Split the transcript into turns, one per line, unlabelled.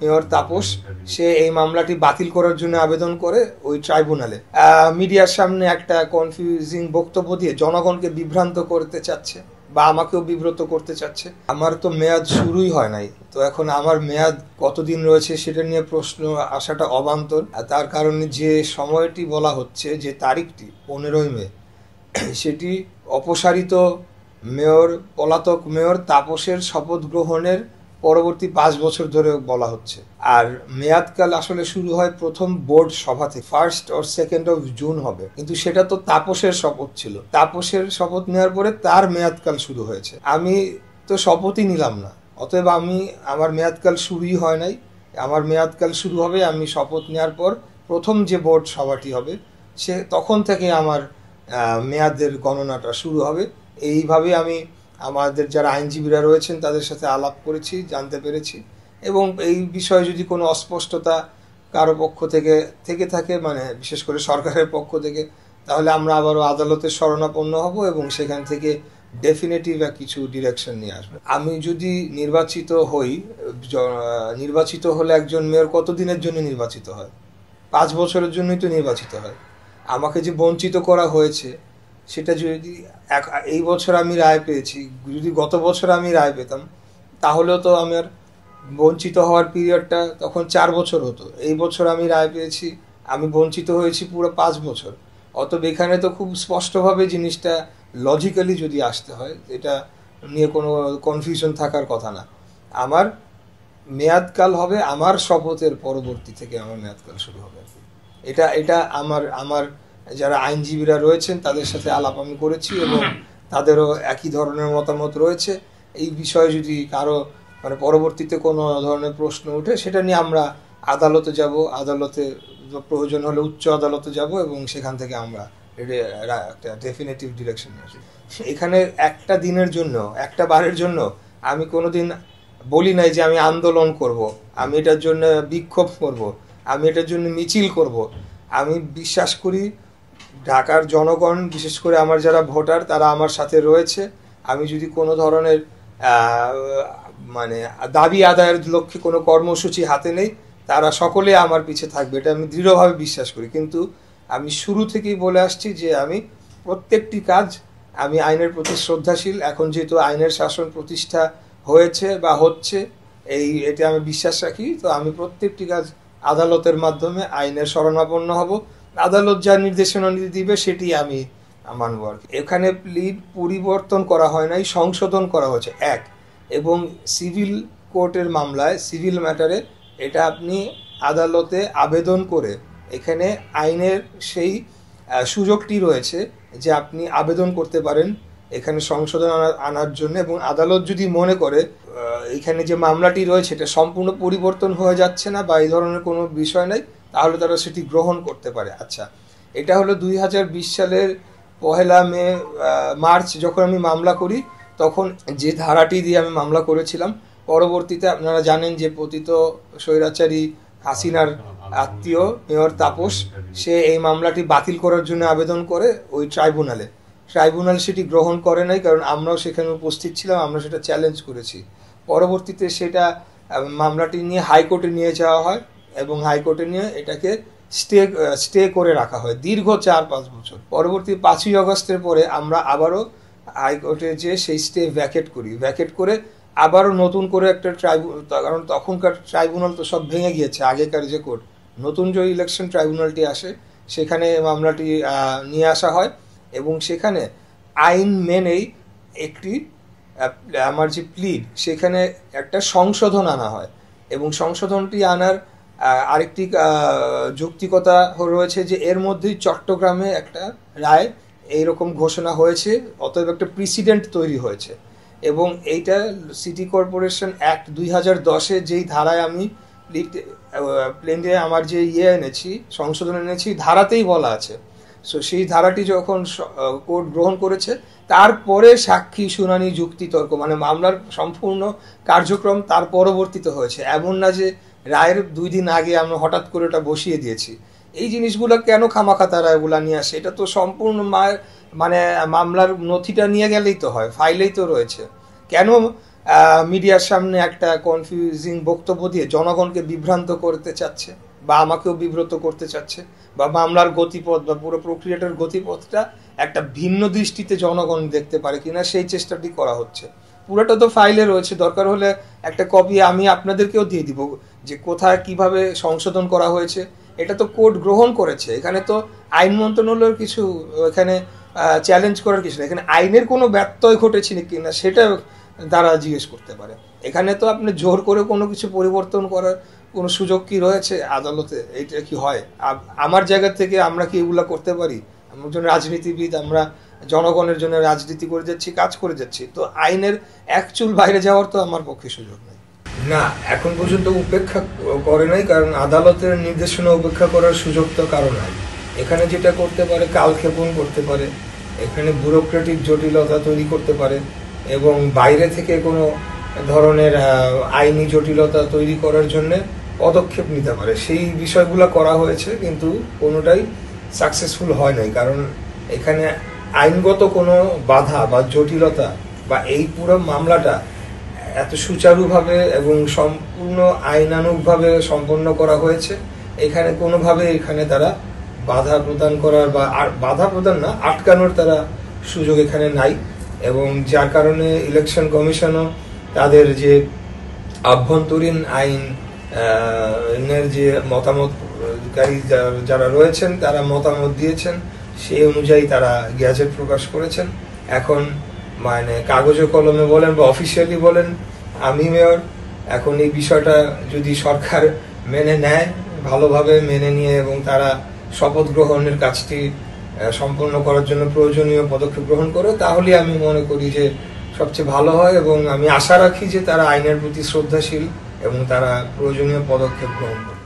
Mayor Tapas সে এই মামলাটি বাতিল করার জন্য আবেদন করে ওই ট্রাইব্যুনালে। মিডিয়ার সামনে একটা কনফিউজিং বক্তব্য দিয়ে জনগণকে বিভ্রান্ত করতে চাচ্ছে বা আমাকেও বিব্রত করতে চাচ্ছে। আমার তো মেয়াদ শুরুই হয় নাই, তো এখন আমার মেয়াদ কতদিন রয়েছে সেটা নিয়ে প্রশ্ন আসাটা অবান্তর। তার কারণে যে সময়টি বলা হচ্ছে, যে তারিখটি 15ই মে, সেটি অপসারিত পলাতক মেয়র তাপসের শপথ গ্রহণের পরবর্তী 5 বছর ধরে বলা হচ্ছে। আর মেয়াদকাল আসলে শুরু হয় প্রথম বোর্ড সভা থেকে, 1 or 2 জুন হবে, কিন্তু সেটা তো তাপসের শপথ ছিল। তাপসের শপথ নেওয়ার পরে তার মেয়াদকাল শুরু হয়েছে। আমি তো শপথই নিলাম না, অতএব আমার মেয়াদকাল শুরুই হয় নাই। আমার মেয়াদকাল শুরু হবে আমি শপথ নেওয়ার পর প্রথম যে বোর্ড সভাটি হবে, তখন থেকে আমার মেয়াদের গণনাটা শুরু হবে। এইভাবে আমি আমাদের যারা আইনজীবীরা রয়েছেন তাদের সাথে আলাপ করেছি, জানতে পেরেছি। এবং এই বিষয়ে যদি কোনো অস্পষ্টতা কারো পক্ষ থেকে থাকে, মানে বিশেষ করে সরকারের পক্ষ থেকে, তাহলে আমরা আবারও আদালতের শরণাপন্ন হব এবং সেখান থেকে ডেফিনেটিভ কিছু ডিরেকশন নিয়ে আসবো। আমি যদি নির্বাচিত হলে একজন মেয়র কতদিনের জন্য নির্বাচিত হয়? 5 বছরের জন্যই তো নির্বাচিত হয়। আমাকে যে বঞ্চিত করা হয়েছে, সেটা যদি এই বছর আমি রায় পেয়েছি, যদি গত বছর আমি রায় পেতাম, তাহলেও তো আমার বঞ্চিত হওয়ার পিরিয়ডটা তখন 4 বছর হতো। এই বছর আমি রায় পেয়েছি, আমি বঞ্চিত হয়েছি পুরো 5 বছর। অতএব এখানে তো খুব স্পষ্টভাবে জিনিসটা লজিক্যালি যদি আসতে হয়, এটা নিয়ে কোনো কনফিউশন থাকার কথা না। আমার মেয়াদকাল হবে আমার শপথের পরবর্তী থেকে আমার মেয়াদকাল শুরু হবে। এটা আমার যারা আইনজীবীরা রয়েছেন তাদের সাথে আলাপ আমি করেছি এবং তাদেরও একই ধরনের মতামত রয়েছে। এই বিষয়ে যদি কারো পরবর্তীতে কোনো ধরনের প্রশ্ন ওঠে, সেটা নিয়ে আমরা আদালতে যাব, আদালতে প্রয়োজন হলে উচ্চ আদালতে যাব এবং সেখান থেকে আমরা একটা ডেফিনেটিভ ডিরেকশন নিয়ে আসবো। এখানে একটা দিনের জন্য, একটা বারের জন্য আমি কোনোদিন বলি নাই যে আমি আন্দোলন করব, আমি এটার জন্য বিক্ষোভ করব, আমি এটার জন্য মিছিল করব। আমি বিশ্বাস করি ঢাকার জনগণ, বিশেষ করে আমার যারা ভোটার, তারা আমার সাথে রয়েছে। আমি যদি কোনো ধরনের দাবি আদায়ের লক্ষ্যে কোনো কর্মসূচি হাতে নেই, তারা সকলে আমার পিছে থাকবে, এটা আমি দৃঢ়ভাবে বিশ্বাস করি। কিন্তু আমি শুরু থেকেই বলে আসছি যে আমি প্রত্যেকটি কাজ, আমি আইনের প্রতি শ্রদ্ধাশীল। এখন যেহেতু আইনের শাসন প্রতিষ্ঠা হয়েছে বা হচ্ছে, এটা আমি বিশ্বাস রাখি, তো আমি প্রত্যেকটি কাজ আদালতের মাধ্যমে আইনের শরণাপন্ন হব। আদালত যা নির্দেশনা দিবে সেটি আমি মানব আর কি। এখানে প্লিড পরিবর্তন করা হয় নাই, সংশোধন করা হয়েছে এবং সিভিল কোর্টের মামলায়, সিভিল ম্যাটারে এটা আপনি আদালতে আবেদন করে, এখানে আইনের সেই সুযোগটি রয়েছে যে আপনি আবেদন করতে পারেন এখানে সংশোধন আনার জন্য। এবং আদালত যদি মনে করে এখানে যে মামলাটি রয়েছে এটা সম্পূর্ণ পরিবর্তন হয়ে যাচ্ছে না বা এই ধরনের কোনো বিষয় নেই, তাহলে তারা সেটি গ্রহণ করতে পারে। আচ্ছা, এটা হলো 2020 সালের 1 মার্চ যখন আমি মামলা করি, তখন যে ধারাটি দিয়ে আমি মামলা করেছিলাম। পরবর্তীতে আপনারা জানেন যে পতিত স্বৈরাচারী হাসিনার আত্মীয় মেয়র তাপস সে এই মামলাটি বাতিল করার জন্য আবেদন করে ওই ট্রাইব্যুনাল সেটি গ্রহণ করে নাই, কারণ আমরাও সেখানে উপস্থিত ছিলাম, আমরা সেটা চ্যালেঞ্জ করেছি। পরবর্তীতে সেটা মামলাটি নিয়ে হাইকোর্টে নিয়ে যাওয়া হয় এবং হাইকোর্টে নিয়ে এটাকে স্টে করে রাখা হয় দীর্ঘ 4-5 বছর। পরবর্তী 5ই আগস্টের পরে আমরা আবারও হাইকোর্টে যে সেই স্টে ভ্যাকেট করে আবারও নতুন করে একটা কারণ তখনকার ট্রাইব্যুনাল তো সব ভেঙে গিয়েছে, আগেকার যে কোর্ট, নতুন যে ইলেকশন ট্রাইব্যুনালটি আসে সেখানে মামলাটি নিয়ে আসা হয় এবং সেখানে আইন মেনেই একটি আমার যে প্লিড, সেখানে একটা সংশোধন আনা হয় এবং সংশোধনটি আনার আরেকটি যৌক্তিকতা রয়েছে যে এর মধ্যেই চট্টগ্রামে একটা রায় এইরকম ঘোষণা হয়েছে, অতএব একটা প্রিসিডেন্ট তৈরি হয়েছে। এবং এইটা সিটি কর্পোরেশন অ্যাক্ট 2010-এ যেই ধারায় আমি প্লেনে আমার যে সংশোধন এনেছি, ধারাতেই বলা আছে। সো সেই ধারাটি যখন কোর্ট গ্রহণ করেছে, তারপরে সাক্ষী শুনানি যুক্তিতর্ক মামলার সম্পূর্ণ কার্যক্রম তার পরবর্তীতে হয়েছে। এমন না যে রায়ের 2 দিন আগে আমরা হঠাৎ করে ওটা বসিয়ে দিয়েছি। এই জিনিসগুলো কেন খামাখা তারা এগুলা নিয়ে আসে? এটা তো সম্পূর্ণ মামলার নথিটা নিয়ে গেলেই তো হয়, ফাইলেই তো রয়েছে। কেন মিডিয়ার সামনে একটা কনফিউজিং বক্তব্য দিয়ে জনগণকে বিভ্রান্ত করতে চাচ্ছে বা আমাকেও বিব্রত করতে চাচ্ছে, বা মামলার গতিপথ বা পুরো প্রক্রিয়াটার গতিপথটা একটা ভিন্ন দৃষ্টিতে জনগণ দেখতে পারে কিনা সেই চেষ্টাটি করা হচ্ছে। পুরোটা তো ফাইলে রয়েছে, দরকার হলে একটা কপি আমি আপনাদেরকেও দিয়ে দিব যে কোথায় কিভাবে সংশোধন করা হয়েছে। এটা তো কোর্ট গ্রহণ করেছে, এখানে তো আইন মন্ত্রণালয়ের কিছু এখানে চ্যালেঞ্জ করার কিছু না, এখানে আইনের কোনো ব্যত্যয় ঘটেছে কিনা সেটা তারা জিজ্ঞেস করতে পারে। এখানে তো আপনি জোর করে কোনো কিছু পরিবর্তন করার কোনো সুযোগ কি রয়েছে আদালতে? এইটা কি হয়? আমার জায়গা থেকে আমরা কি এগুলা করতে পারি? আমরা একজন রাজনীতিবিদ, আমরা জনগণের জন্য রাজনীতি করে যাচ্ছি, কাজ করে যাচ্ছি, তো আইনের এক চুল বাইরে যাওয়ার তো আমার পক্ষে সুযোগ নেই। না, এখন পর্যন্ত উপেক্ষা করে নাই, কারণ আদালতের নির্দেশনা উপেক্ষা করার সুযোগ তো কারো নাই। এখানে যেটা করতে পারে কালক্ষেপণ করতে পারে, এখানে ব্যুরোক্রেটিক জটিলতা তৈরি করতে পারে এবং বাইরে থেকে কোনো ধরনের আইনি জটিলতা তৈরি করার জন্য পদক্ষেপ নিতে পারে। সেই বিষয়গুলো করা হয়েছে, কিন্তু কোনোটাই সাকসেসফুল হয় নাই, কারণ এখানে আইনগত কোনো বাধা বা জটিলতা বা এই পুরো মামলাটা এত সুচারুভাবে এবং সম্পূর্ণ আইনানুগভাবে সম্পন্ন করা হয়েছে, এখানে কোনোভাবে এখানে তারা বাধা প্রদান করার বা বাধা প্রদান না, আটকানোর তারা সুযোগ এখানে নাই। এবং যার কারণে ইলেকশন কমিশনও তাদের যে আভ্যন্তরীণ আইনের যে মতামতকারী যারা রয়েছেন তারা মতামত দিয়েছেন, সেই অনুযায়ী তারা গ্যাজেট প্রকাশ করেছেন। এখন মানে কাগজে কলমে বলেন বা অফিসিয়ালি বলেন, আমি মেয়র। এখন এই বিষয়টা যদি সরকার মেনে নেয়, ভালোভাবে মেনে নিয়ে এবং তারা শপথ গ্রহণের কাজটি সম্পন্ন করার জন্য প্রয়োজনীয় পদক্ষেপ গ্রহণ করে, তাহলে আমি মনে করি যে সবচেয়ে ভালো হয়। এবং আমি আশা রাখি যে তারা আইনের প্রতি শ্রদ্ধাশীল এবং তারা প্রয়োজনীয় পদক্ষেপ গ্রহণ করবে।